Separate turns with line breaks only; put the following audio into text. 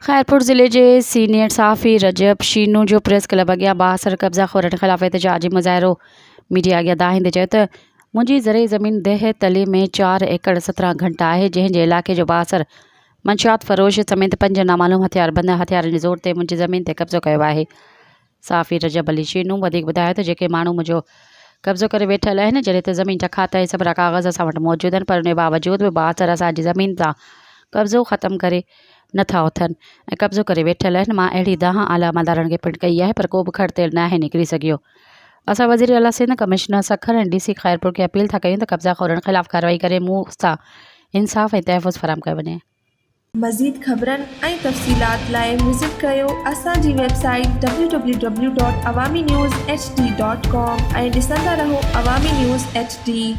खैरपुर ज़िले के सीनियर सहाफ़ी रजब शीनू जो प्रेस क्लब अॻियां बासर कब्ज़ा खोरनि ख़िलाफ़ एहतजाजी मुज़ाहिरो मीडिया अॻियां दाहिंदे चयो त मुंहिंजी ज़रई ज़मीन देह तली में 4 एकड़ 17 घंटा है, जंहिंजे इलाइक़े जो बासर मंशियात फ़रोश समेत 5 नामालूम हथियारबंद हथियारनि जे ज़ोर ते मुंहिंजी ज़मीन ते कब्ज़ो कयो आहे। सहाफ़ी रजब अली शीनू वधीक ॿुधायो त जेके माण्हू मुंहिंजो कब्ज़ो करे वेठल आहिनि, जॾहिं त ज़मीन टखाता ऐं सभरा काग़ज़ असां वटि मौजूदु आहिनि, पर उन बावजूद बि बासर असांजी ज़मीन तां कब्ज़ो ख़त्म करे नथा उथनि ऐं कब्ज़ो करे वेठल आहिनि। मां अहिड़ी दहां आला अमलदारनि खे पिण कई आहे, पर को बि खड़तेल नाहे निकिरी सघियो। असां वज़ीर आला सिंध कमिश्नर सखर ऐं DC खैरपुर खे अपील था कयूं त कब्ज़ा खोरनि ख़िलाफ़ कार्रवाई करे मूं सां इंसाफ़ ऐं तहफ़ुज़ फराहम कयो वञे।
मज़ीद ख़बरनि ऐं तफ़सीलात लाइ विज़िट कयो असांजी वेबसाइट www.awamiNewsHD.com ऐं ॾिसंदा रहो अवामी न्यूज़ HD।